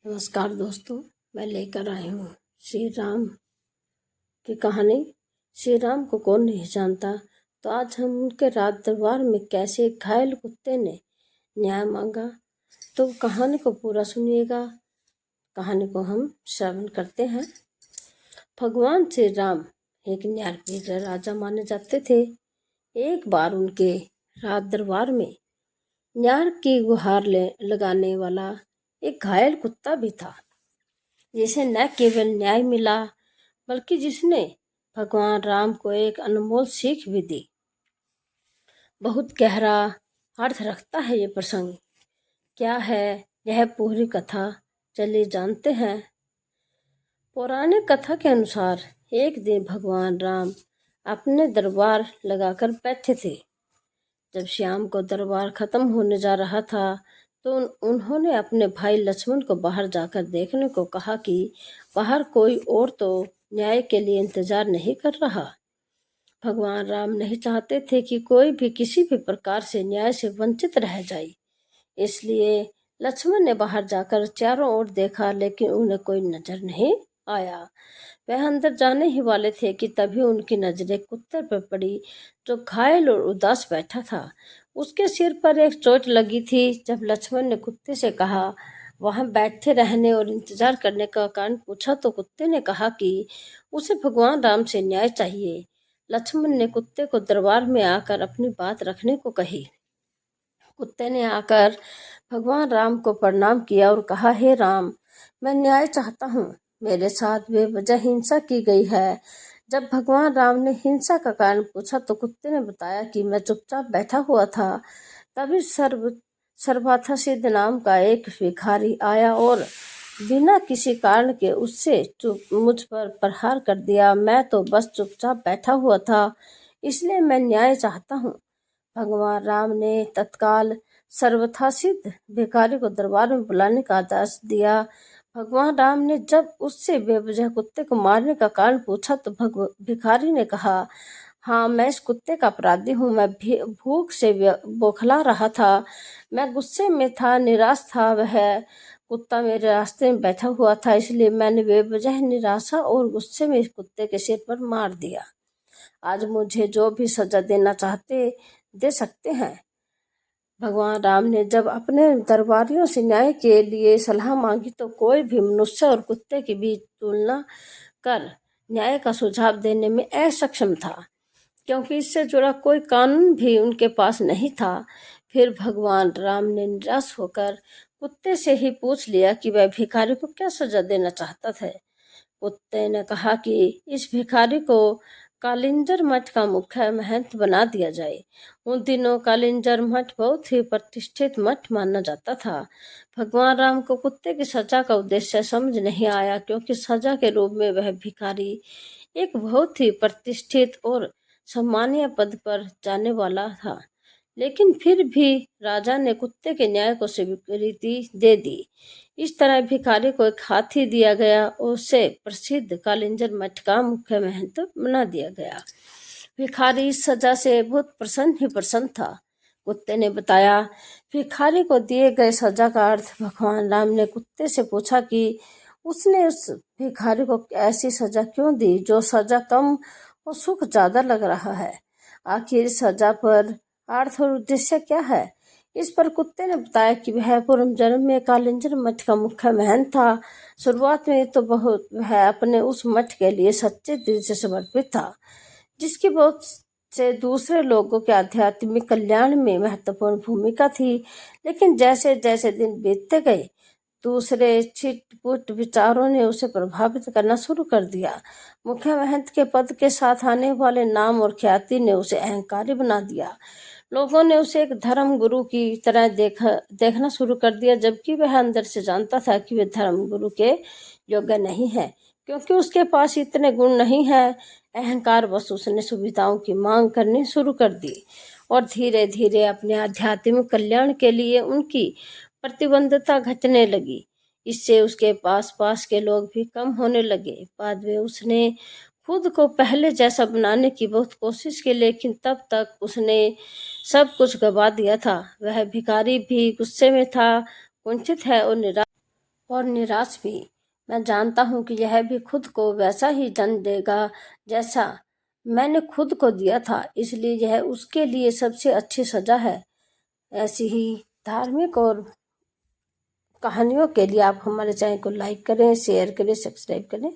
नमस्कार दोस्तों, मैं लेकर आई हूँ श्री राम की कहानी। श्री राम को कौन नहीं जानता। तो आज हम उनके राज दरबार में कैसे एक घायल कुत्ते ने न्याय मांगा। तो कहानी को पूरा सुनिएगा। कहानी को हम श्रवण करते हैं। भगवान श्री राम एक न्यायप्रिय राजा माने जाते थे। एक बार उनके राज दरबार में न्याय की गुहार लगाने वाला एक घायल कुत्ता भी था, जिसे न केवल न्याय मिला बल्कि जिसने भगवान राम को एक अनमोल सीख भी दी। बहुत गहरा अर्थ रखता है ये प्रसंग। क्या है यह पूरी कथा, चलिए जानते हैं। पौराणिक कथा के अनुसार एक दिन भगवान राम अपने दरबार लगाकर बैठे थे। जब श्याम को दरबार खत्म होने जा रहा था तो उन्होंने अपने भाई लक्ष्मण को बाहर जाकर देखने को कहा कि बाहर कोई और तो न्याय के लिए इंतजार नहीं कर रहा। भगवान राम नहीं चाहते थे कि कोई भी किसी भी प्रकार से न्याय से वंचित रह जाए। इसलिए लक्ष्मण ने बाहर जाकर चारों ओर देखा, लेकिन उन्हें कोई नजर नहीं आया। वह अंदर जाने ही वाले थे कि तभी उनकी नजरें कुत्ते पर पड़ी, जो घायल और उदास बैठा था। उसके सिर पर एक चोट लगी थी। जब लक्ष्मण ने कुत्ते से कहा वहां बैठे रहने और इंतजार करने का कारण पूछा तो कुत्ते ने कहा कि उसे भगवान राम से न्याय चाहिए। लक्ष्मण ने कुत्ते को दरबार में आकर अपनी बात रखने को कही। कुत्ते ने आकर भगवान राम को प्रणाम किया और कहा, हे राम, मैं न्याय चाहता हूँ। मेरे साथ बेवजह हिंसा की गई है। जब भगवान राम ने हिंसा का कारण पूछा तो कुत्ते ने बताया कि मैं चुपचाप बैठा हुआ था। तभी सर्वथा सिद्ध नाम का एक भिखारी आया और बिना किसी कारण के उससे मुझ पर प्रहार कर दिया। मैं तो बस चुपचाप बैठा हुआ था, इसलिए मैं न्याय चाहता हूँ। भगवान राम ने तत्काल सर्वथा सिद्ध भिखारी को दरबार में बुलाने का आदेश दिया। भगवान राम ने जब उससे बेवजह कुत्ते को मारने का कारण पूछा तो भिखारी ने कहा, हाँ, मैं इस कुत्ते का अपराधी हूँ। मैं भूख से बौखला रहा था। मैं गुस्से में था, निराश था। वह कुत्ता मेरे रास्ते में बैठा हुआ था, इसलिए मैंने बेवजह निराशा और गुस्से में इस कुत्ते के सिर पर मार दिया। आज मुझे जो भी सजा देना चाहते दे सकते हैं। भगवान राम ने जब अपने दरबारियों से न्याय के लिए सलाह मांगी तो कोई भी मनुष्य और कुत्ते के बीच तुलना कर न्याय का सुझाव देने में असक्षम था, क्योंकि इससे जुड़ा कोई कानून भी उनके पास नहीं था। फिर भगवान राम ने निराश होकर कुत्ते से ही पूछ लिया कि वह भिखारी को क्या सजा देना चाहता था। कुत्ते ने कहा कि इस भिखारी को कालिंजर मठ का मुख्य महंत बना दिया जाए। उन दिनों कालिंजर मठ बहुत ही प्रतिष्ठित मठ माना जाता था। भगवान राम को कुत्ते की सजा का उद्देश्य समझ नहीं आया, क्योंकि सजा के रूप में वह भिखारी एक बहुत ही प्रतिष्ठित और सम्मानीय पद पर जाने वाला था। लेकिन फिर भी राजा ने कुत्ते के न्याय को स्वीकृति दे दी। इस तरह भिखारी को एक हाथी दिया गया और उसे प्रसिद्ध कालिंजर मठ का मुख्य महंत बना दिया गया। भिखारी इस सजा से बहुत प्रसन्न था। कुत्ते ने बताया। भिखारी को दिए गए सजा का अर्थ भगवान राम ने कुत्ते से पूछा कि उसने उस भिखारी को ऐसी सजा क्यों दी जो सजा कम और सुख ज्यादा लग रहा है। आखिर सजा पर अर्थ और उद्देश्य क्या है। इस पर कुत्ते ने बताया कि वह पूर्व जन्म में कालिंजर मठ का मुख्य महंत था। शुरुआत में तो बहुत वह अपने उस मठ के लिए सच्चे दिल से समर्पित था, जिसकी बहुत से दूसरे लोगों के आध्यात्मिक कल्याण में महत्वपूर्ण भूमिका थी। लेकिन जैसे जैसे दिन बीतते गए, दूसरे छिटपुट विचारों ने उसे प्रभावित करना शुरू कर दिया। मुख्य महंत के पद के साथ आने वाले नाम और ख्याति ने उसे अहंकारी बना दिया। लोगों ने उसे एक धर्म गुरु की तरह देखना शुरू कर दिया, जबकि वह अंदर से जानता था कि वह धर्म गुरु के योग्य नहीं है, क्योंकि उसके पास इतने गुण नहीं है। अहंकार बस उसने सुविधाओं की मांग करनी शुरू कर दी और धीरे धीरे अपने आध्यात्मिक कल्याण के लिए उनकी प्रतिबद्धता घटने लगी। इससे उसके पास के लोग भी कम होने लगे। बाद में उसने खुद को पहले जैसा बनाने की बहुत कोशिश की, लेकिन तब तक उसने सब कुछ गवा दिया था। वह भिखारी भी गुस्से में था, कुंठित है और निराश। और निराश भी। मैं जानता हूँ कि यह भी खुद को वैसा ही दंड देगा जैसा मैंने खुद को दिया था, इसलिए यह उसके लिए सबसे अच्छी सजा है। ऐसी ही धार्मिक और कहानियों के लिए आप हमारे चैनल को लाइक करें, शेयर करें, सब्सक्राइब करें।